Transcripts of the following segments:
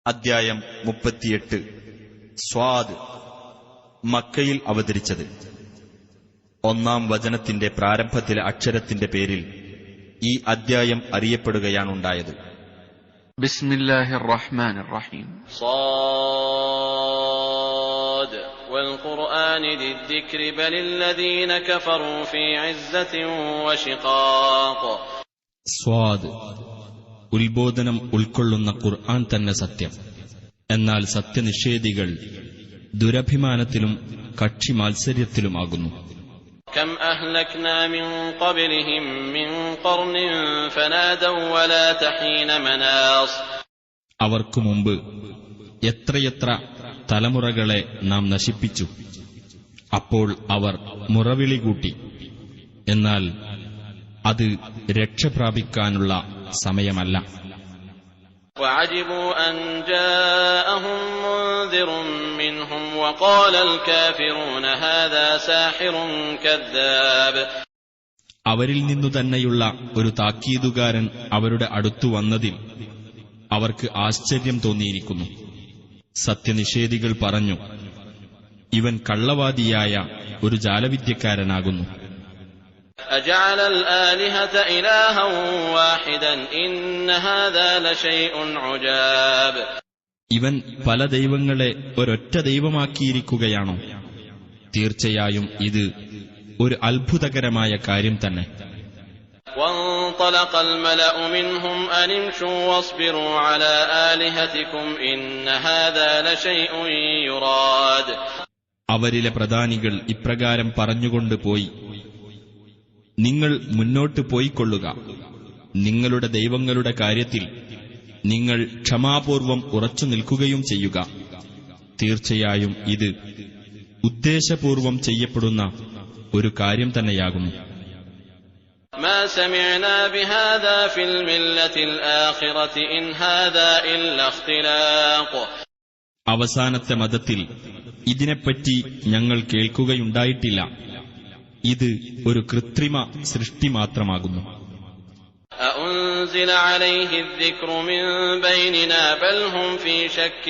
അദ്ധ്യായം 38 സ്വാദ്. മക്കയിൽ അവതരിച്ചത്. ഒന്നാം വചനത്തിന്റെ പ്രാരംഭത്തിലെ അക്ഷരത്തിന്റെ പേരിൽ ഈ അദ്ധ്യായം അറിയപ്പെടുകയാണുണ്ടായത്. ബിസ്മില്ലാഹിർ റഹ്മാനിർ റഹീം. സ്വാദ് വൽ ഖുർആനി ലിദ്ദിക്രി ബലില്ലദീന കഫറൂ ഫീ ഇസ്സത്തിൻ വശിഖാഖ്. സ്വാദ്, ഉത്ബോധനം ഉൾക്കൊള്ളുന്ന ഖുർആൻ തന്നെ സത്യം. എന്നാൽ സത്യനിഷേധികൾ ദുരഭിമാനത്തിലും കക്ഷി മാത്സര്യത്തിലുമാകുന്നു. കം അഹ്ലക്നാ മിൻ ഖബ്ലിഹിം മിൻ ഖർനിൻ ഫനാദൗ വലാ തഹീന മനാസ്. അവർക്കു മുമ്പ് എത്രയെത്ര തലമുറകളെ നാം നശിപ്പിച്ചു. അപ്പോൾ അവർ മുറവിളി കൂട്ടി. എന്നാൽ അത് രക്ഷപ്രാപിക്കാനുള്ള സമയമല്ല. وعجبوا أن جاءهم منذر منهم وقال الكافرون هذا ساحر كذاب. അവരിൽ നിന്നു തന്നെയുള്ള ഒരു താക്കീതുകാരൻ അവരുടെ അടുത്തു വന്നതിൽ അവർക്ക് ആശ്ചര്യം തോന്നിയിരിക്കുന്നു. സത്യനിഷേധികൾ പറഞ്ഞു, ഇവൻ കള്ളവാദിയായ ഒരു ജാലവിദ്യക്കാരനാകുന്നു. أجعل الآلهة إلها واحدا إن هذا لشيء عجاب. ഇവൻ പല ദൈവങ്ങളെ ഒരൊറ്റ ദൈവമാക്കിയിരിക്കുകയാണോ? തീർച്ചയായും ഇത് ഒരു അത്ഭുതകരമായ കാര്യം തന്നെ. وانطلق الملأ منهم أن امشوا واصبروا على آلهتكم إن هذا لشيء يراد. അവരിലെ പ്രധാനികൾ ഇപ്രകാരം പറഞ്ഞുകൊണ്ട് പോയി, നിങ്ങൾ മുന്നോട്ട് പോയിക്കൊള്ളുക. നിങ്ങളുടെ ദൈവങ്ങളുടെ കാര്യത്തിൽ നിങ്ങൾ ക്ഷമാപൂർവം ഉറച്ചു നിൽക്കുകയും ചെയ്യുക. തീർച്ചയായും ഇത് ഉദ്ദേശപൂർവം ചെയ്യപ്പെടുന്ന ഒരു കാര്യം തന്നെയാകുന്നു. ما سمعنا بهذا في الملة الآخرة إن هذا إلا اختلاق. അവസാനത്തെ മതത്തിൽ ഇതിനെപ്പറ്റി ഞങ്ങൾ കേൾക്കുകയുണ്ടായിട്ടില്ല. ഇത് ഒരു കൃത്രിമ സൃഷ്ടി മാത്രമാകുന്നു. أأنزل عليه الذكر من بيننا بل هم في شك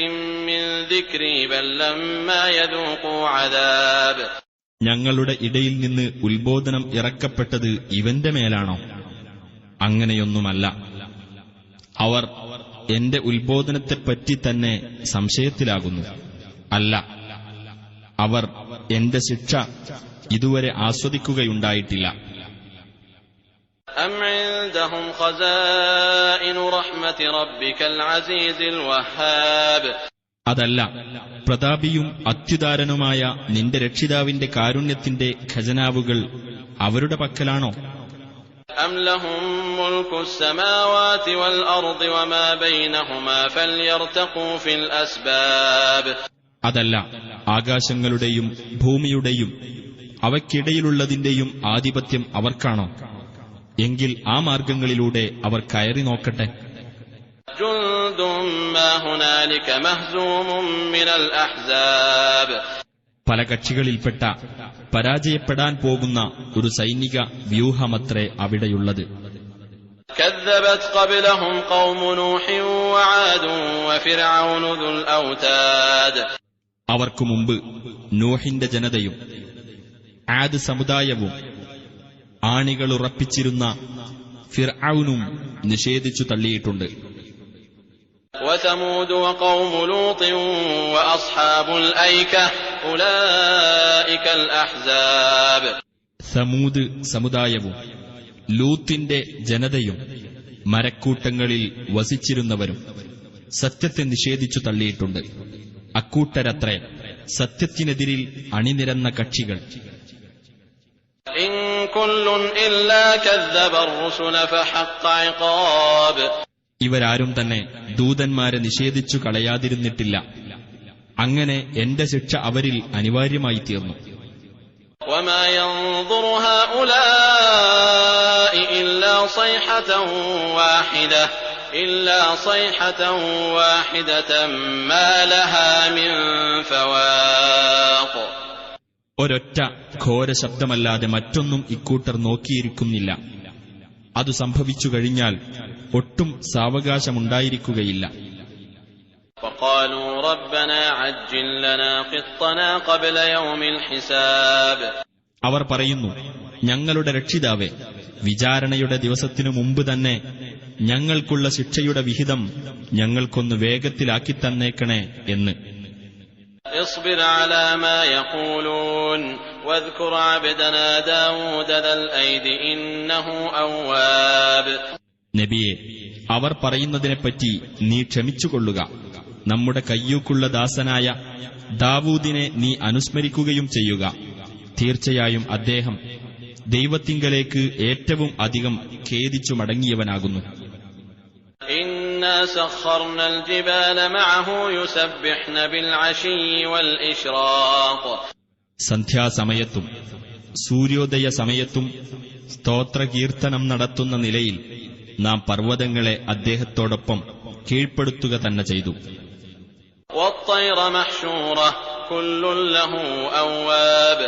من ذكري بل لما يذوقوا عذاب. ഞങ്ങളുടെ ഇടയിൽ നിന്ന് ഉത്ബോധനം ഇറക്കപ്പെട്ടത് ഇവന്റെ മേലാണോ? അങ്ങനെയൊന്നുമല്ല. അവർ എന്റെ ഉത്ബോധനത്തെപ്പറ്റി തന്നെ സംശയത്തിലാകുന്നു. അല്ല, അവർ എന്റെ ശിക്ഷ ഇതുവരെ ആസ്വദിക്കുകയുണ്ടായിട്ടില്ല. أم عندهم خزائن رحمة ربك العزيز الوهاب. അതല്ല, പ്രതാപിയും അത്യുദാരനുമായ നിന്റെ രക്ഷിതാവിന്റെ കാരുണ്യത്തിന്റെ ഖജനാവുകൾ അവരുടെ പക്കലാണോ? أم لهم ملك السماوات والأرض وما بينهما فليرتقوا في الأسباب. അതല്ല, ആകാശങ്ങളുടെയും ഭൂമിയുടെയും അവയ്ക്കിടയിലുള്ളതിന്റെയും ആധിപത്യം അവർക്കാണോ? എങ്കിൽ ആ മാർഗങ്ങളിലൂടെ അവർ കയറി നോക്കട്ടെ. جند ما هنالك مهزوم من الأحزاب. പല കക്ഷികളിൽപ്പെട്ട പരാജയപ്പെടാൻ പോകുന്ന ഒരു സൈനിക വ്യൂഹമത്രേ അവിടെയുള്ളത്. كذبت قبلهم قوم نوح وعاد وفرعون ذو الأوتاد. അവർക്കു മുമ്പ് നൂഹിന്റെ ജനതയും ആദ് സമുദായവും ആണികളുറപ്പിച്ചിരുന്ന ഫിർഔനും നിഷേധിച്ചു തള്ളിയിട്ടുണ്ട്. وثمود وقوم لوط وأصحاب الأيكة أولئك الأحزاب. സമൂദ് സമുദായവും ലൂത്തിന്റെ ജനതയും മരക്കൂട്ടങ്ങളിൽ വസിച്ചിരുന്നവരും സത്യത്തെ നിഷേധിച്ചു തള്ളിയിട്ടുണ്ട്. അക്കൂട്ടരത്രേ സത്യത്തിനെതിരിൽ അണിനിരന്ന കക്ഷികൾ. إن كل إلا كذب الرسل فحق عقاب. ഇവരാരും തന്നെ ദൂതന്മാരെ നിഷേധിച്ചു കളയാതിരുന്നിട്ടില്ല. അങ്ങനെ എന്റെ ശിക്ഷ അവരിൽ അനിവാര്യമായി തീർന്നു. وما ينظر هؤلاء إلا صيحة واحدة ما لها من فواق. ഒരൊറ്റ ഘോര ശബ്ദമല്ലാതെ മറ്റൊന്നും ഇക്കൂട്ടർ നോക്കിയിരിക്കുന്നില്ല. അതു സംഭവിച്ചു കഴിഞ്ഞാൽ ഒട്ടും സാവകാശമുണ്ടായിരിക്കുകയില്ല. وقالوا ربنا عجل لنا قطنا قبل يوم الحساب. അവർ പറയുന്നു, ഞങ്ങളുടെ രക്ഷിതാവേ, വിചാരണയുടെ ദിവസത്തിനു മുമ്പ് തന്നെ ഞങ്ങൾക്കുള്ള ശിക്ഷയുടെ വിഹിതം ഞങ്ങൾക്കൊന്ന് വേഗത്തിലാക്കി തന്നേക്കണേ എന്ന്. اصبر على ما يقولون واذكر عبدنا داود ذا الأيد إنه أواب. നബിയെ, അവർ പറയുന്നതിനെപ്പറ്റി നീ ക്ഷമിച്ചുകൊള്ളുക. നമ്മുടെ കയ്യൂക്കുള്ള ദാസനായ ദാവൂദിനെ നീ അനുസ്മരിക്കുകയും ചെയ്യുക. തീർച്ചയായും അദ്ദേഹം ദൈവത്തിങ്കലേക്ക് ഏറ്റവും അധികം ഖേദിച്ചു മടങ്ങിയവനാകുന്നു. إنا سخرنا الجبال معه يسبحن بالعشي والإشراق. സന്ധ്യാസമയത്തും സൂര്യോദയ സമയത്തും സ്തോത്രകീർത്തനം നടത്തുന്ന നിലയിൽ നാം പർവ്വതങ്ങളെ അദ്ദേഹത്തോടൊപ്പം കീഴ്പ്പെടുത്തുക തന്നെ ചെയ്തു. والطير محشورة كل له أواب.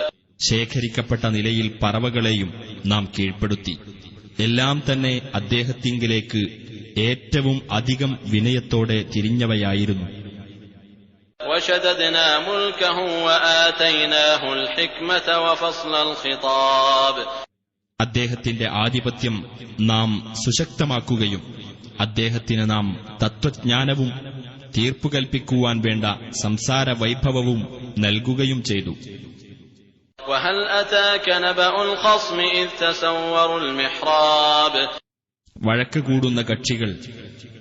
ശേഖരിക്കപ്പെട്ട നിലയിൽ പറവകളെയും നാം കീഴ്പ്പെടുത്തി. എല്ലാം തന്നെ അദ്ദേഹത്തിങ്കിലേക്ക് ഏറ്റവും അധികം വിനയത്തോടെ തിരിഞ്ഞവയായിരുന്നു. وشددنا ملكه وآتيناه الحكمة وفصل الخطاب. അദ്ദേഹത്തിന്റെ ആധിപത്യം നാം സുശക്തമാക്കുകയും അദ്ദേഹത്തിന് നാം തത്വജ്ഞാനവും തീർപ്പുകൽപ്പിക്കുവാൻ വേണ്ട സംസാര വൈഭവവും നൽകുകയും ചെയ്തു. وهل أتاك نبأ الخصم إذ تسوروا المحراب. വഴക്ക് കൂടുന്ന കക്ഷികൾ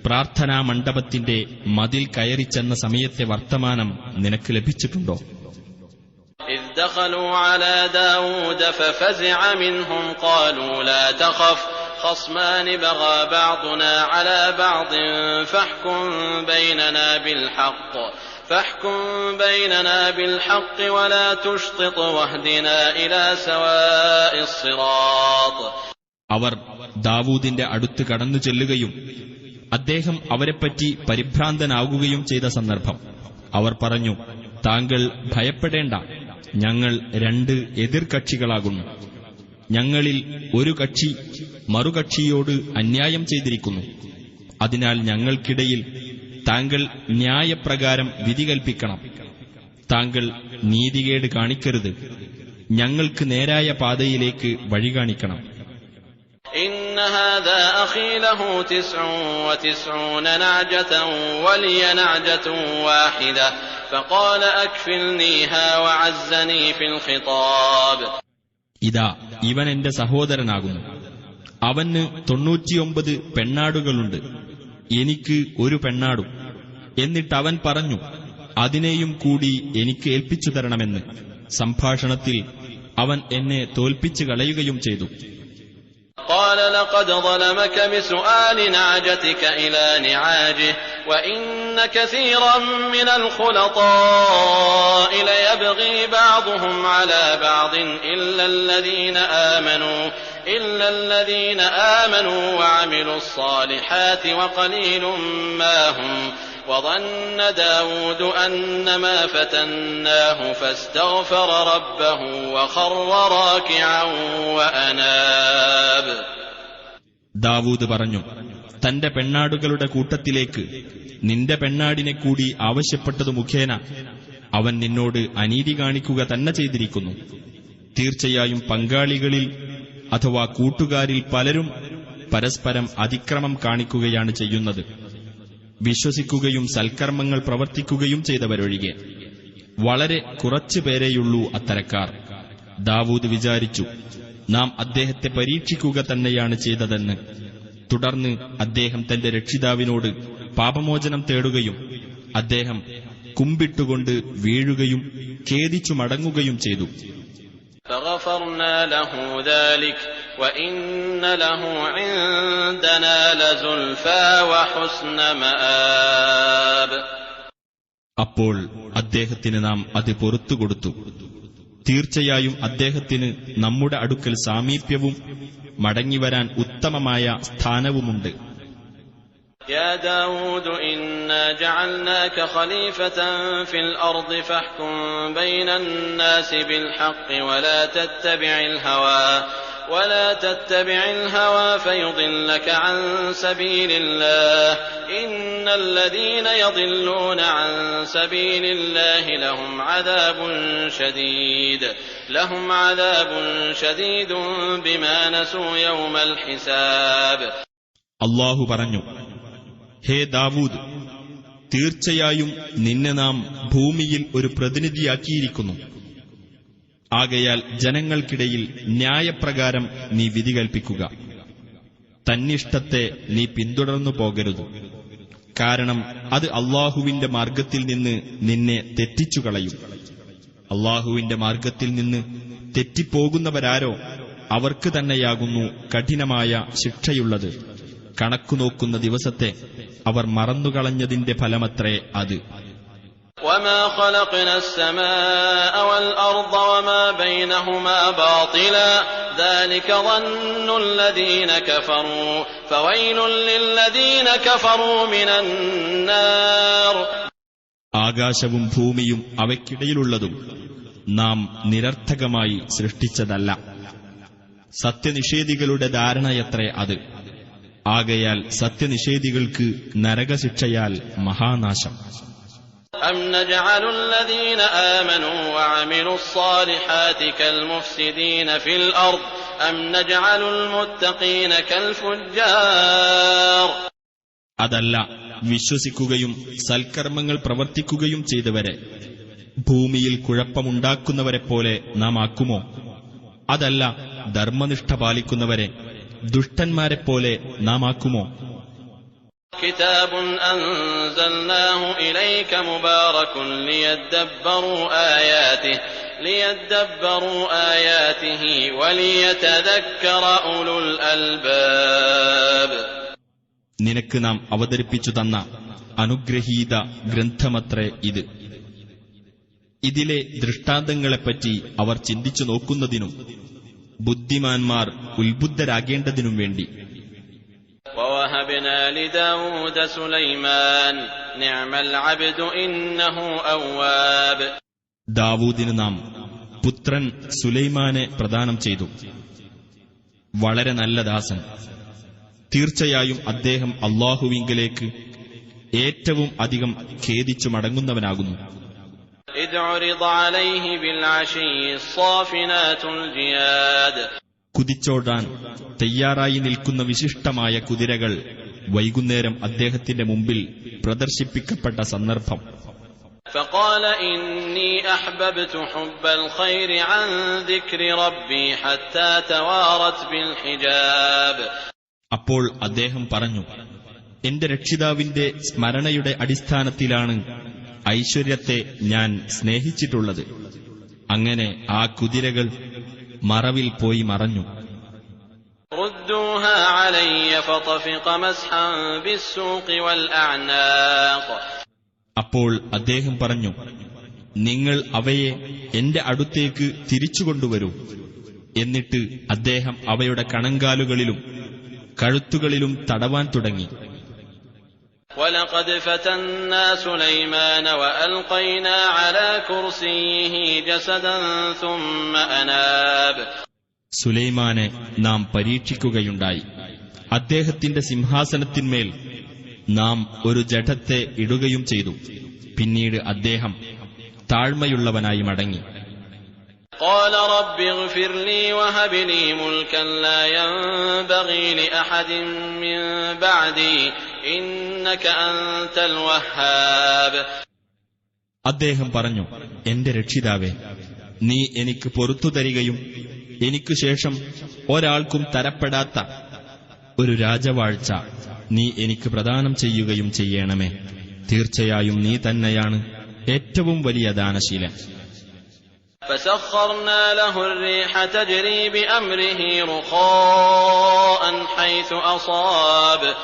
പ്രാർത്ഥനാ മണ്ഡപത്തിന്റെ മതിൽ കയറിച്ചെന്ന സമയത്തെ വർത്തമാനം നിനക്ക് ലഭിച്ചിട്ടുണ്ടോ? إذ دخلوا على داود ففزع منهم قالوا لا تخف خصمان بغى بعضنا على بعض فاحكم بيننا بالحق ولا تشطط واهدنا إلى سواء الصراط. അവർ ദാവൂദിന്റെ അടുത്ത് കടന്നു ചെല്ലുകയും അദ്ദേഹം അവരെപ്പറ്റി പരിഭ്രാന്തനാകുകയും ചെയ്ത സന്ദർഭം അവർ പറഞ്ഞു, താങ്കൾ ഭയപ്പെടേണ്ട, ഞങ്ങൾ രണ്ട് എതിർകക്ഷികളാകുന്നു. ഞങ്ങളിൽ ഒരു കക്ഷി മറുകക്ഷിയോട് അന്യായം ചെയ്തിരിക്കുന്നു. അതിനാൽ ഞങ്ങൾക്കിടയിൽ താങ്കൾ ന്യായപ്രകാരം വിധി കൽപ്പിക്കണം. താങ്കൾ നീതികേട് കാണിക്കരുത്. ഞങ്ങൾക്ക് നേരായ പാതയിലേക്ക് വഴി കാണിക്കണം. إن هذا أخي له 99 نعجة ولي نعجة واحدة فقال أكفلنيها وعزني في الخطاب. ഇതാ, ഇവൻ എന്റെ സഹോദരനാകുന്നു. അവന് 99 പെണ്ണാടുകളുണ്ട്, എനിക്ക് ഒരു പെണ്ണാടും. എന്നിട്ടവൻ പറഞ്ഞു, അതിനെയും കൂടി എനിക്ക് ഏൽപ്പിച്ചു തരണമെന്ന്. സംഭാഷണത്തിൽ അവൻ എന്നെ തോൽപ്പിച്ചു കളയുകയും ചെയ്തു. قال لقد ظلمك بسؤال نعجتك إلى نعاجه وإن كثيرا من الخلطاء ليبغي بعضهم على بعض إلا الذين آمنوا وعملوا الصالحات وقليل ما هم وظن داود أنما فتناه فاستغفر ربه وخر راكعا وأناب. ദാവൂദ് പറഞ്ഞു, തന്റെ പെണ്ണാടുകളുടെ കൂട്ടത്തിലേക്ക് നിന്റെ പെണ്ണാടിനെ കൂടി ആവശ്യപ്പെട്ടതു മുഖേന അവൻ നിന്നോട് അനീതി കാണിക്കുക തന്നെ ചെയ്തിരിക്കുന്നു. തീർച്ചയായും പങ്കാളികളിൽ അഥവാ കൂട്ടുകാരിൽ പലരും പരസ്പരം അതിക്രമം കാണിക്കുകയാണ് ചെയ്യുന്നത്. വിശ്വസിക്കുകയും സൽക്കർമ്മങ്ങൾ പ്രവർത്തിക്കുകയും ചെയ്തവരൊഴികെ വളരെ കുറച്ചു പേരെയുള്ളൂ അത്തരക്കാർ. ദാവൂദ് വിചാരിച്ചു, നാം അദ്ദേഹത്തെ പരീക്ഷിക്കുക തന്നെയാണ് ചെയ്തതെന്ന്. തുടർന്ന് അദ്ദേഹം തന്റെ രക്ഷിതാവിനോട് പാപമോചനം തേടുകയും അദ്ദേഹം കുമ്പിട്ടുകൊണ്ട് വീഴുകയും ഖേദിച്ചു മടങ്ങുകയും ചെയ്തു. فغفرنا له ذلك وإن له عندنا لزلفى وحسن مآب. അപ്പോൾ അദ്ദേഹത്തിന് നാം അത് പൊറുത്തുകൊടുത്തു. തീർച്ചയായും അദ്ദേഹത്തിന് നമ്മുടെ അടുക്കൽ സാമീപ്യവും മടങ്ങിവരാൻ ഉത്തമമായ സ്ഥാനവുമുണ്ട്. يا داود إنا جعلناك خليفة في الأرض فاحكم بين الناس بالحق ولا تتبع الهوى فيضلك عن سبيل الله إن الذين يضلون عن سبيل الله لهم عذاب شديد بما نسوا يوم الحساب. അല്ലാഹു പറഞ്ഞു, ഹേ ദാവൂദ്, തീർച്ചയായും നിന്നെ നാം ഭൂമിയിൽ ഒരു പ്രതിനിധിയാക്കിയിരിക്കുന്നു. ആകയാൽ ജനങ്ങൾക്കിടയിൽ ന്യായപ്രകാരം നീ വിധി കൽപ്പിക്കുക. തന്നിഷ്ടത്തെ നീ പിന്തുടർന്നു പോകരുത്. കാരണം അത് അല്ലാഹുവിന്റെ മാർഗത്തിൽ നിന്ന് നിന്നെ തെറ്റിച്ചുകളയും. അല്ലാഹുവിന്റെ മാർഗത്തിൽ നിന്ന് തെറ്റിപ്പോകുന്നവരാരോ അവർക്ക് തന്നെയാകുന്നു കഠിനമായ ശിക്ഷയുള്ളത്. കണക്കുനോക്കുന്ന ദിവസത്തെ അവർ മറന്നുകളഞ്ഞതിന്റെ ഫലമത്രേ അത്. وما خلقنا السماء والأرض وما بينهما باطلا ذلك ظن الذين كفروا فويل للذين كفروا من النار. ആകാശവും ഭൂമിയും അവയ്ക്കിടയിലുള്ളതും നാം നിരർത്ഥകമായി സൃഷ്ടിച്ചതല്ല. സത്യനിഷേധികളുടെ ധാരണയത്രേ അത്. ആകയാൽ സത്യനിഷേധികൾക്ക് നരകശിക്ഷയാൽ മഹാനാശം. أم نجعل الذين آمنوا وعملوا الصالحات كالمفسدين في الأرض أم نجعل المتقين كالفجار. അതല്ല, വിശ്വസിക്കുകയും സൽക്കർമ്മങ്ങൾ പ്രവർത്തിക്കുകയും ചെയ്തവരെ ഭൂമിയിൽ കുഴപ്പമുണ്ടാക്കുന്നവരെപ്പോലെ നാം ആക്കുമോ? അതല്ല, ധർമ്മനിഷ്ഠ പാലിക്കുന്നവരെ ദുഷ്ടന്മാരെപ്പോലെ നാം ആക്കുമോ? كتاب أنزلناه إليك مبارك ليدبروا آياته وليتذكر أولو الألباب. നിനക്ക് നാം അവതരിപ്പിച്ചു തന്ന അനുഗ്രഹീത ഗ്രന്ഥമത്രേ ഇത്. ഇതിലെ ദൃഷ്ടാന്തങ്ങളെപ്പറ്റി അവർ ചിന്തിച്ചു നോക്കുന്നതിനും ബുദ്ധിമാന്മാർ ഉത്ബുദ്ധരാകേണ്ടതിനും വേണ്ടി. ووهبنا لداود سليمان نعم العبد إنه أواب. ദാവൂദിന് നാം പുത്രൻ സുലൈമാനെ പ്രദാനം ചെയ്തു. വളരെ നല്ല ദാസൻ. തീർച്ചയായും അദ്ദേഹം അല്ലാഹുവിങ്കലേക്ക് ഏറ്റവും അധികം ഖേദിച്ചു മടങ്ങുന്നവനാകുന്നു. إذ عرض عليه بالعشي الصافنات الجياد. കുതിച്ചോടാൻ തയ്യാറായി നിൽക്കുന്ന വിശിഷ്ടമായ കുതിരകൾ വൈകുന്നേരം അദ്ദേഹത്തിന്റെ മുമ്പിൽ പ്രദർശിപ്പിക്കപ്പെട്ട സന്ദർഭം. فقال إني أحببت حب الخير عن ذكر ربي حتى توارت بالحجاب. അപ്പോൾ അദ്ദേഹം പറഞ്ഞു, എന്റെ രക്ഷിതാവിന്റെ സ്മരണയുടെ അടിസ്ഥാനത്തിലാണ് ഐശ്വര്യത്തെ ഞാൻ സ്നേഹിച്ചിട്ടുള്ളത്. അങ്ങനെ ആ കുതിരകൾ മറവിൽ പോയി മറഞ്ഞു. ردوها علي فطفق مسحا بالسوق والأعناق. അപ്പോൾ അദ്ദേഹം പറഞ്ഞു, നിങ്ങൾ അവയെ എന്റെ അടുത്തേക്ക് തിരിച്ചുകൊണ്ടുവരൂ. എന്നിട്ട് അദ്ദേഹം അവയുടെ കണങ്കാലുകളിലും കഴുത്തുകളിലും തടവാൻ തുടങ്ങി. ولقد فتنا سليمان وألقينا على كرسيه جسدا ثم أناب. സുലൈമാനെ നാം പരീക്ഷിക്കുകയുണ്ടായി. അദ്ദേഹത്തിന്റെ സിംഹാസനത്തിന്മേൽ നാം ഒരു ജഡത്തെ ഇടുകയും ചെയ്തു. പിന്നീട് അദ്ദേഹം താഴ്മയുള്ളവനായി മടങ്ങി. قال رب اغفر لي وهب لي ملكا لا ينبغي لأحد من بعدي إنك أنت الوهاب. അദ്ദേഹം പറഞ്ഞു, എന്റെ രക്ഷിതാവേ, നീ എനിക്ക് പൊറുത്തു തരികയും എനിക്കു ശേഷം ഒരാൾക്കും തരപ്പെടാത്ത ഒരു രാജവാഴ്ച നീ എനിക്ക് പ്രദാനം ചെയ്യുകയും ചെയ്യണമേ. തീർച്ചയായും നീ തന്നെയാണ് ഏറ്റവും വലിയ ദാനശീലൻ. فسخرنا له الريح تجري بأمره رخاء حيث أصاب.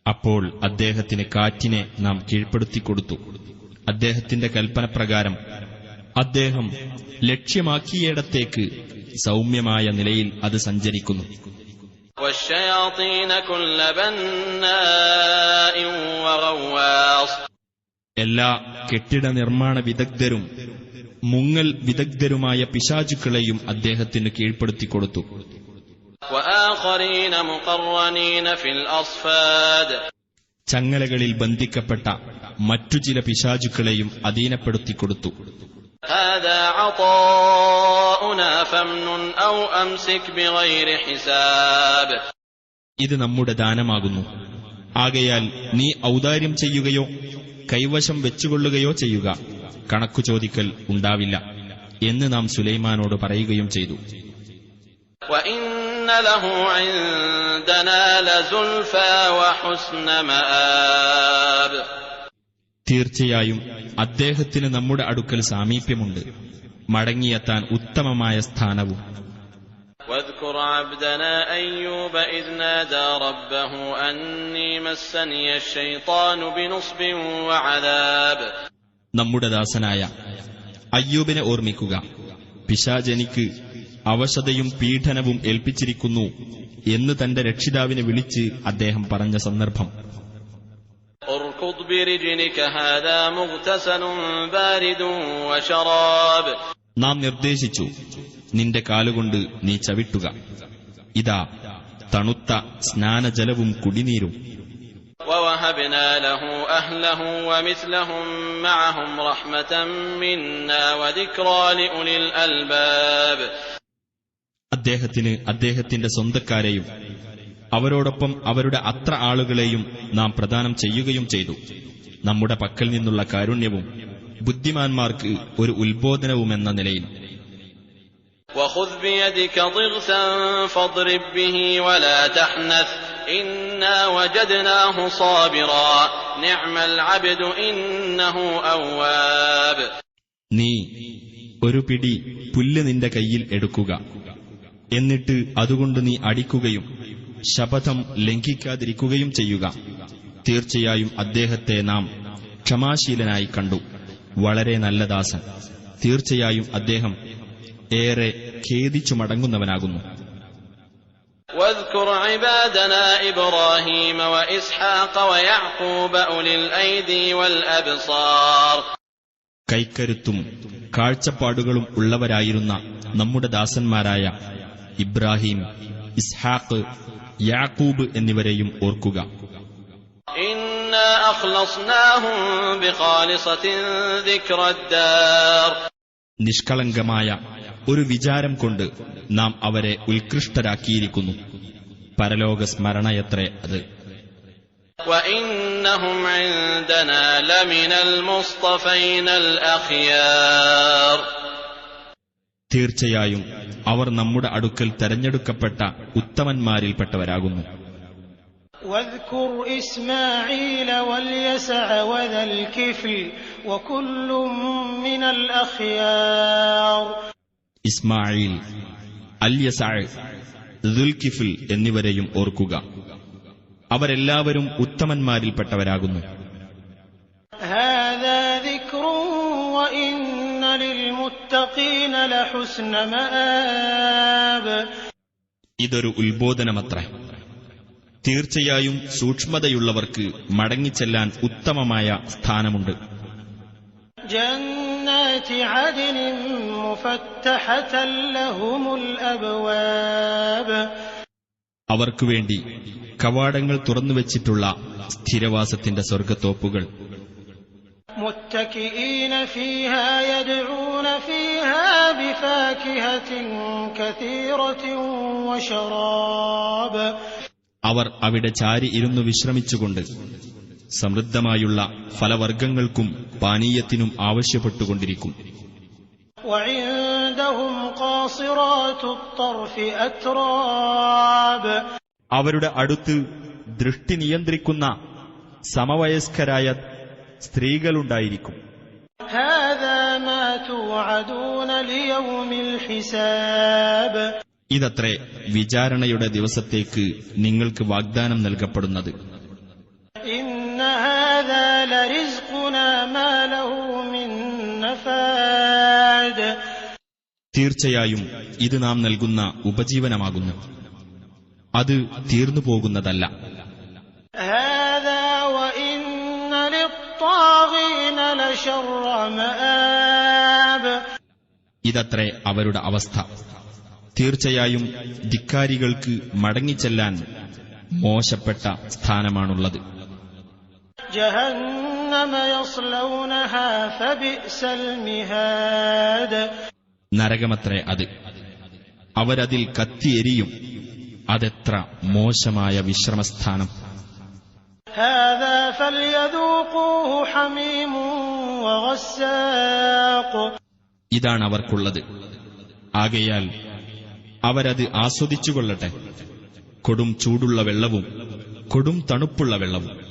അപ്പോൾ അദ്ദേഹത്തിന് കാറ്റിനെ നാം കീഴ്പ്പെടുത്തിക്കൊടുത്തു. അദ്ദേഹത്തിന്റെ കൽപ്പനപ്രകാരം അദ്ദേഹം ലക്ഷ്യമാക്കിയിടത്തേക്ക് സൗമ്യമായ നിലയിൽ അത് സഞ്ചരിക്കുന്നു. والشياطين كل بناء وغواص. എല്ലാ കെട്ടിട നിർമ്മാണ വിദഗ്ധരും മുങ്ങൽ വിദഗ്ധരുമായ പിശാചുക്കളെയും അദ്ദേഹത്തിന് കീഴ്പ്പെടുത്തിക്കൊടുത്തു. وآخرين مقرنين في الأصفاد. ചങ്ങലകളിൽ ബന്ധിക്കപ്പെട്ട മറ്റു ചില പിശാചുക്കളെയും അധീനപ്പെടുത്തിക്കൊടുത്തു. هذا عطاؤنا فامنن أو أمسك بغير حساب. ഇത് നമ്മുടെ ദാനമാകുന്നു. ആകയാൽ നീ ഔദാര്യം ചെയ്യുകയോ കൈവശം വെച്ചുകൊള്ളുകയോ ചെയ്യുക, കണക്കു ചോദിക്കൽ ഉണ്ടാവില്ല എന്ന് നാം സുലൈമാനോട് പറയുകയും ചെയ്തു. وإن له عندنا لزلفى وحسن مآب. തീർച്ചയായും അദ്ദേഹത്തിന് നമ്മുടെ അടുക്കൽ സാമീപ്യമുണ്ട്, മടങ്ങിയെത്താൻ ഉത്തമമായ സ്ഥാനവും. واذكر عبدنا أيوب إذ نادى ربه أني مسني الشيطان بنصب وعذاب. നമ്മുടെ ദാസനായ അയ്യൂബിനെ ഓർമ്മിക്കുക. പിശാചെനിക്ക് അവശതയും പീഡനവും ഏൽപ്പിച്ചിരിക്കുന്നു എന്ന് തന്റെ രക്ഷിതാവിനെ വിളിച്ച് അദ്ദേഹം പറഞ്ഞ സന്ദർഭം. اركض برجلك هذا مغتسل بارد وشراب. നാം നിർദ്ദേശിച്ചു, നിന്റെ കാലുകൊണ്ട് നീ ചവിട്ടുക, ഇതാ തണുത്ത സ്നാനജലവും കുടിനീരും. ووهبنا له أهله ومثلهم معهم رحمة منا وذكرى لأولي الألباب. അദ്ദേഹത്തിന് അദ്ദേഹത്തിന്റെ സ്വന്തക്കാരെയും അവരോടൊപ്പം അവരുടെ അത്ര ആളുകളെയും നാം പ്രദാനം ചെയ്യുകയും ചെയ്തു, നമ്മുടെ പക്കൽ നിന്നുള്ള കാരുണ്യവും ബുദ്ധിമാന്മാർക്ക് ഒരു ഉത്ബോധനവുമെന്ന നിലയിൽ. وخذ بيدك ضغثا فاضرب به ولا تحنث إنا وجدناه صابرا نعم العبد إنه أواب. നീ ഒരു പിടി പുല്ല് നിന്റെ കയ്യിൽ എടുക്കുക, എന്നിട്ട് അതുകൊണ്ട് നീ അടിക്കുകയും ശപഥം ലംഘിക്കാതിരിക്കുകയും ചെയ്യുക. തീർച്ചയായും അദ്ദേഹത്തെ നാം ക്ഷമാശീലനായി കണ്ടു, വളരെ നല്ല ദാസൻ. തീർച്ചയായും അദ്ദേഹം ഏറെ ഖേദിച്ചു മടങ്ങുന്നവനാകുന്നു. واذكر عبادنا إبراهيم وإسحاق ويعقوب أولي الأيدي والأبصار. കൈക്കരുത്തും കാഴ്ചപ്പാടുകളും ഉള്ളവരായിരുന്ന നമ്മുടെ ദാസന്മാരായ ഇബ്രാഹിം, ഇസ്ഹാഖ്, യാക്കൂബ് എന്നിവരെയും ഓർക്കുക. إنا أخلصناهم بخالصة ذكر الدار. നിഷ്കളങ്കമായ ഒരു വിചാരം കൊണ്ട് നാം അവരെ ഉത്കൃഷ്ടരാക്കിയിരിക്കുന്നു. പരലോക സ്മരണയത്രേ അത്. وإنهم عندنا لمن المصطفين الأخيار. തീർച്ചയായും അവർ നമ്മുടെ അടുക്കൽ തെരഞ്ഞെടുക്കപ്പെട്ട ഉത്തമന്മാരിൽപ്പെട്ടവരാകുന്നു. واذكر إسماعيل واليسع وذا الكفل وكل من الأخيار. ഇസ്മായിൽ, അൽയസഅ, ദുൽകിഫിൽ എന്നിവരെയും ഓർക്കുക. അവരെല്ലാവരും ഉത്തമന്മാരിൽപ്പെട്ടവരാകുന്നു. هذا ذكر وإن للمتقين لحسن مآب. ഇതൊരു ഉത്ബോധനമത്രേ. തീർച്ചയായും സൂക്ഷ്മതയുള്ളവർക്ക് മടങ്ങിച്ചെല്ലാൻ ഉത്തമമായ സ്ഥാനമുണ്ട്. جنات عدن مفتحة لهم الأبواب. അവർക്കുവേണ്ടി കവാടങ്ങൾ തുറന്നുവച്ചിട്ടുള്ള സ്ഥിരവാസത്തിന്റെ സ്വർഗത്തോപ്പുകൾ. متكئين فيها يدعون فيها بفاكهة كثيرة وشراب. അവർ അവിടെ ചാരി ഇരുന്നു വിശ്രമിച്ചുകൊണ്ട് സമൃദ്ധമായുള്ള ഫലവർഗ്ഗങ്ങൾക്കും പാനീയത്തിനും ആവശ്യപ്പെട്ടുകൊണ്ടിരിക്കും. وعندهم قاصرات الطرف أتراب. അവരുടെ അടുത്ത് ദൃഷ്ടി നിയന്ത്രിക്കുന്ന സമവയസ്കരായ സ്ത്രീകളുണ്ടായിരിക്കും. هذا ما توعدون ليوم الحساب. ഇതത്രേ വിചാരണയുടെ ദിവസത്തേക്ക് നിങ്ങൾക്ക് വാഗ്ദാനം നൽകപ്പെടുന്നത്. إن هذا لرزقنا ما له من نفاد. തീർച്ചയായും ഇത് നാം നൽകുന്ന ഉപജീവനമാകുന്നു, അത് തീർന്നു പോകുന്നതല്ല. هذا وإن للطاغين لشر مآب. ഇതത്രേ അവരുടെ അവസ്ഥ. തീർച്ചയായും ധിക്കാരികൾക്ക് മടങ്ങിച്ചെല്ലാൻ മോശപ്പെട്ട സ്ഥാനമാണുള്ളത്. جهنم يصلونها فبئس المهاد. നരകമത്രേ അത്. അവരതിൽ കത്തിയെരിയും. അതെത്ര മോശമായ വിശ്രമസ്ഥാനം. هذا فليذوقوه حميم وغساق. ഇതാണ് അവർക്കുള്ളത്. ആകയാൽ അവരത് ആസ്വദിച്ചുകൊള്ളട്ടെ. കൊടും ചൂടുള്ള വെള്ളവും കൊടും തണുപ്പുള്ള വെള്ളവും.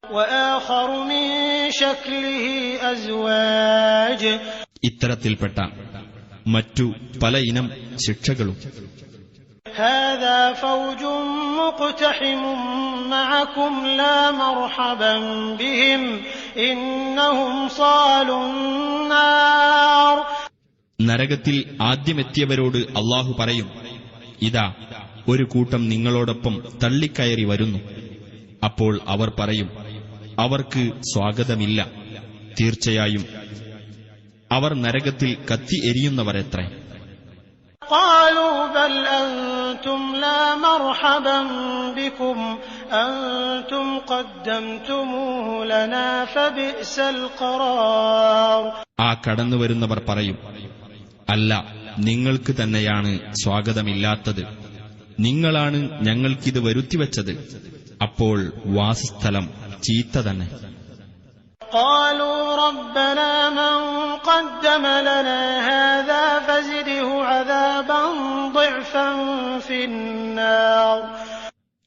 وآخر من شكله أزواج. ഇത്തരത്തിൽപ്പെട്ട മറ്റു പല ഇനം ശിക്ഷകളും. هذا فوج مقتحم معكم لا مرحبا بهم إنهم صالوا النار. നരകത്തിൽ ആദ്യമെത്തിയവരോട് അല്ലാഹു പറയും, ഇതാ ഒരു കൂട്ടം നിങ്ങളോടൊപ്പം തള്ളിക്കയറി വരുന്നു. അപ്പോൾ അവർ പറയും, അവർക്ക് സ്വാഗതമില്ല. തീർച്ചയായും അവർ നരകത്തിൽ കത്തി എരിയുന്നവരെത്രേ. قالوا بل أنتم لا مرحبا بكم أنتم قدمتموه لنا فبئس القرار. ആ കടന്നുവരുന്നവർ പറയും, അല്ല, നിങ്ങൾക്ക് തന്നെയാണ് സ്വാഗതമില്ലാത്തത്. നിങ്ങളാണ് ഞങ്ങൾക്കിത് വരുത്തിവെച്ചത്. അപ്പോൾ വാസസ്ഥലം ചീത്ത തന്നെ. قالوا ربنا من قدم لنا هذا فزده عذابا ضعفا في النار.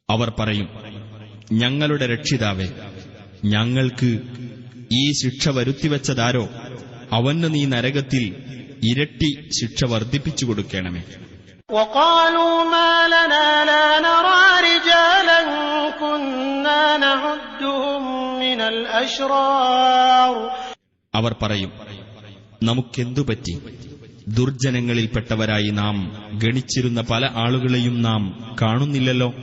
അവർ പറയും, ഞങ്ങളുടെ രക്ഷിതാവേ, ഞങ്ങൾക്ക് ഈ ശിക്ഷ വരുത്തിവെച്ചതാരോ അവന് നീ നരകത്തിൽ ഇരട്ടി ശിക്ഷ വർദ്ധിപ്പിച്ചു കൊടുക്കണമേ. وقالوا ما لنا لا نرى رجالا كنا نعدهم من الأشرار. അവർ പറയും, നമുക്കെന്തുപറ്റി? ദുർജനങ്ങളിൽപ്പെട്ടവരായി നാം ഗണിച്ചിരുന്ന പല ആളുകളെയും നാം കാണുന്നില്ലല്ലോ.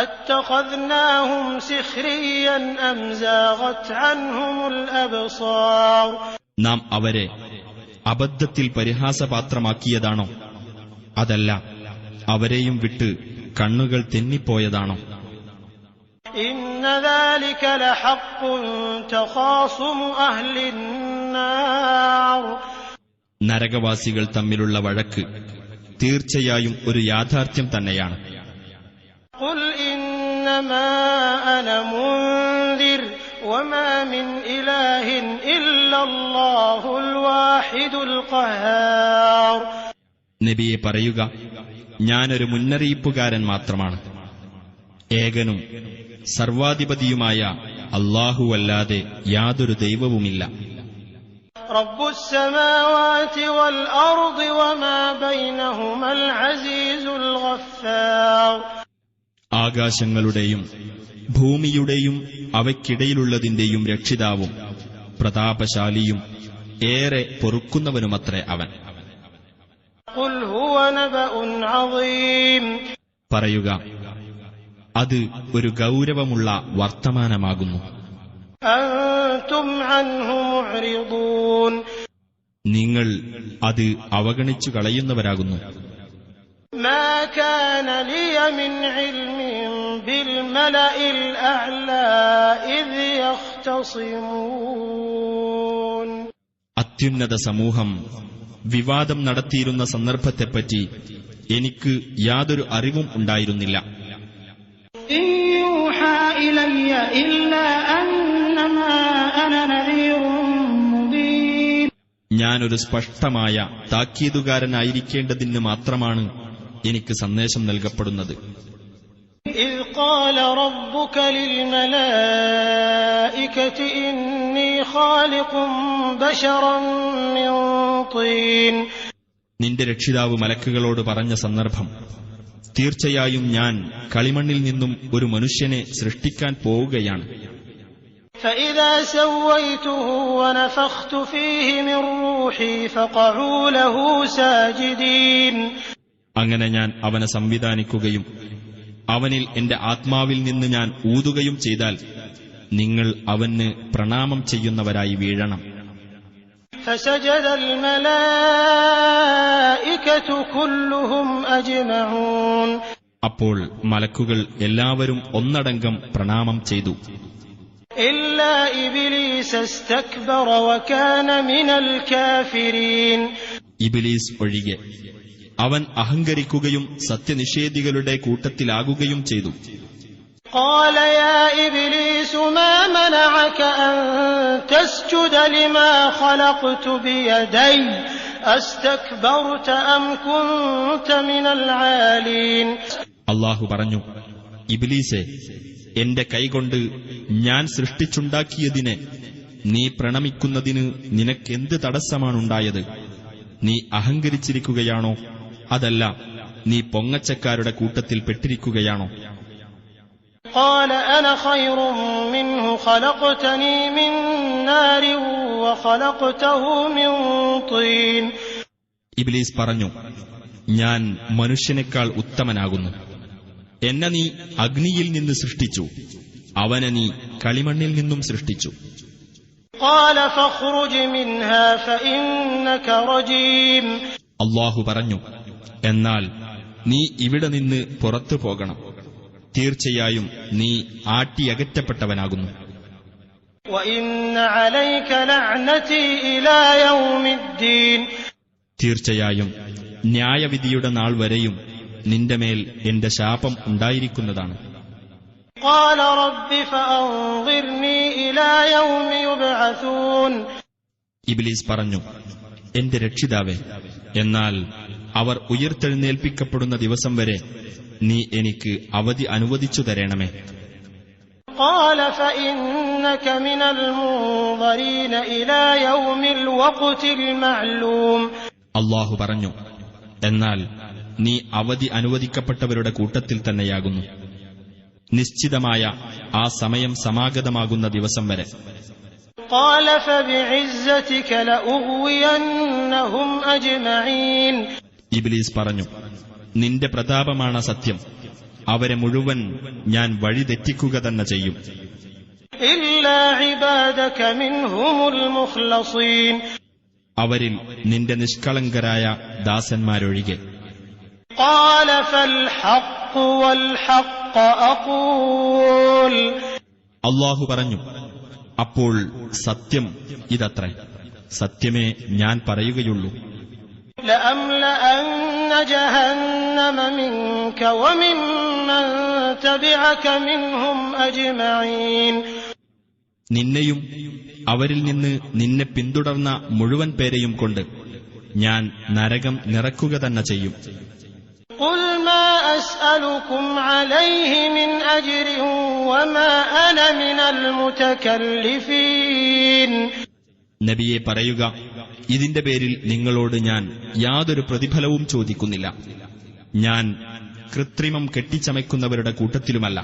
أتخذناهم سخريا أم زاغت عنهم الأبصار. നാം അവരെ അബദ്ധത്തിൽ പരിഹാസപാത്രമാക്കിയതാണോ? അതല്ല, അവരെയും വിട്ട് കണ്ണുകൾ തെന്നിപ്പോയതാണോ? إن ذلك لحق تخاصم أهل النار. നരകവാസികൾ തമ്മിലുള്ള വഴക്ക് തീർച്ചയായും ഒരു യാഥാർത്ഥ്യം തന്നെയാണ്. قل إنما أنا منذر وما من إله إلا الله الواحد القهار. നബിയെ പറയുക, ഞാനൊരു മുന്നറിയിപ്പുകാരൻ മാത്രമാണ്. ഏകനും സർവാധിപതിയുമായ അല്ലാഹുവല്ലാതെ യാതൊരു ദൈവവുമില്ല. رب السماوات والأرض وما بينهما العزيز الغفار. ആകാശങ്ങളുടെയും ഭൂമിയുടെയും അവയ്ക്കിടയിലുള്ളതിന്റെയും രക്ഷിതാവും പ്രതാപശാലിയും ഏറെ പൊറുക്കുന്നവനുമത്രേ അവൻ. قل هو نبأ عظيم. പറയുക, അത് ഒരു ഗൗരവമുള്ള വർത്തമാനമാകുന്നു. أنتم عنه معرضون. നിങ്ങൾ അത് അവഗണിച്ചു കളയുന്നവരാകുന്നു. ما كان لي من علم بالملأ الأعلى إذ يختصمون. അത്യുന്നത സമൂഹം വിവാദം നടത്തിയിരുന്ന സന്ദർഭത്തെപ്പറ്റി എനിക്ക് യാതൊരു അറിവും ഉണ്ടായിരുന്നില്ല. إن يوحى إلي إلا أنما أنا نذير مبين. ഞാനൊരു സ്പഷ്ടമായ താക്കീതുകാരനായിരിക്കേണ്ടതിന് മാത്രമാണ് എനിക്ക് സന്ദേശം നൽകപ്പെടുന്നത്. إذ قال ربك للملائكة إني خالق بشرا من طين. നിന്റെ രക്ഷിതാവ് മലക്കുകളോട് പറഞ്ഞ സന്ദർഭം, തീർച്ചയായും ഞാൻ കളിമണ്ണിൽ നിന്നും ഒരു മനുഷ്യനെ സൃഷ്ടിക്കാൻ പോവുകയാണ്. فإذا سويته ونفخت فيه من روحي فقعوا له ساجدين. അങ്ങനെ ഞാൻ അവനെ സംവിധാനിക്കുകയും അവനിൽ എന്റെ ആത്മാവിൽ നിന്ന് ഞാൻ ഊതുകയും ചെയ്താൽ നിങ്ങൾ അവന് പ്രണാമം ചെയ്യുന്നവരായി വീഴണം. فسجد الملائكة كلهم أجمعون. അപ്പോൾ മലക്കുകൾ എല്ലാവരും ഒന്നടങ്കം പ്രണാമം ചെയ്തു. إلا إبليس استكبر وكان من الكافرين. ഇബ്ലീസ് ഒഴികെ അവൻ അഹങ്കരിക്കുകയും സത്യനിഷേധികളുടെ കൂട്ടത്തിലാകുകയും ചെയ്തു. قال يا إبليس ما منعك أن تسجد لما خلقت بيدي أستكبرت أم كنت من العالين. അല്ലാഹു പറഞ്ഞു, ഇബ്ലീസേ, എന്റെ കൈകൊണ്ട് ഞാൻ സൃഷ്ടിച്ചുണ്ടാക്കിയതിനെ നീ പ്രണമിക്കുന്നതിന് നിനക്കെന്ത് തടസ്സമാണുണ്ടായത്? നീ അഹങ്കരിച്ചിരിക്കുകയാണോ, അതല്ല നീ പൊങ്ങച്ചക്കാരുടെ കൂട്ടത്തിൽ പെട്ടിരിക്കുകയാണോ? قال أنا خير منه خلقتني من نار وخلقته من طين. ഇബ്ലീസ് പറഞ്ഞു, ഞാൻ മനുഷ്യനേക്കാൾ ഉത്തമനാകുന്നു. എന്നെ നീ അഗ്നിയിൽ നിന്ന് സൃഷ്ടിച്ചു, അവനെ നീ കളിമണ്ണിൽ നിന്നും സൃഷ്ടിച്ചു. قال فاخرج منها فإنك رجيم. അല്ലാഹു പറഞ്ഞു, എന്നാൽ നീ ഇവിടെ നിന്ന് പുറത്തു പോകണം. തീർച്ചയായും നീ ആട്ടിയകറ്റപ്പെട്ടവനാകുന്നു. وإن عليك لعنتي إلى يوم الدين. തീർച്ചയായും ന്യായവിധിയുടെ നാൾ വരെയും നിന്റെ മേൽ എന്റെ ശാപം ഉണ്ടായിരിക്കുന്നതാണ്. قال رب فأنظرني إلى يوم يبعثون. ഇബ്ലീസ് പറഞ്ഞു, എന്റെ രക്ഷിതാവേ, എന്നാൽ അവർ ഉയർത്തെഴുന്നേൽപ്പിക്കപ്പെടുന്ന ദിവസം വരെ നീ എനിക്ക് അവധി അനുവദിച്ചു തരണമേ. قال فإنك من المنظرين إلى يوم الوقت المعلوم. അല്ലാഹു പറഞ്ഞു, എന്നാൽ നീ അവധി അനുവദിക്കപ്പെട്ടവരുടെ കൂട്ടത്തിൽ തന്നെയാകുന്നു, നിശ്ചിതമായ ആ സമയം സമാഗതമാകുന്ന ദിവസം വരെ. قال فبعزتك لأغوينهم أجمعين. ഇബ്ലീസ് പറഞ്ഞു, നിന്റെ പ്രതാപമാണ് സത്യം, അവരെ മുഴുവൻ ഞാൻ വഴിതെറ്റിക്കുക തന്നെ ചെയ്യും. إلا عبادك منهم المخلصين. അവരിൽ നിന്റെ നിഷ്കളങ്കരായ ദാസന്മാരൊഴികെ. قال فالحق والحق أقول. അല്ലാഹു പറഞ്ഞു, അപ്പോൾ സത്യം ഇതത്രേ, സത്യമേ ഞാൻ പറയുകയുള്ളൂ. لأملأن جهنم منك وممن تبعك منهم أجمعين. നിന്നെയും അവരിൽ നിന്ന് നിന്നെ പിന്തുടർന്ന മുഴുവൻ പേരെയും കൊണ്ട് ഞാൻ നരകം നിറക്കുക തന്നെ ചെയ്യും. قل ما أسألكم عليه من أجر وما أنا من المتكلفين. നബിയെ പറയുക, ഇതിന്റെ പേരിൽ നിങ്ങളോട് ഞാൻ യാതൊരു പ്രതിഫലവും ചോദിക്കുന്നില്ല. ഞാൻ കൃത്രിമം കെട്ടിച്ചമയ്ക്കുന്നവരുടെ കൂട്ടത്തിലുമല്ല.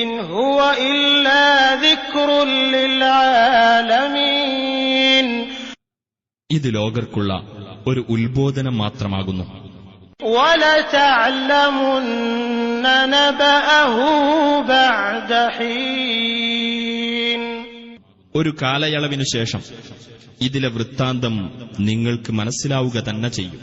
إن هو إلا ذكر للعالمين. ഇത് ലോകർക്കുള്ള ഒരു ഉത്ബോധനം മാത്രമാകുന്നു. وَلَتَعْلَمُنَّ نَبَأَهُ بَعْدَ حِينٍ. ഒരു കാലയളവിനു ശേഷം ഇതിലെ വൃത്താന്തം നിങ്ങൾക്ക് മനസ്സിലാവുക തന്നെ ചെയ്യും.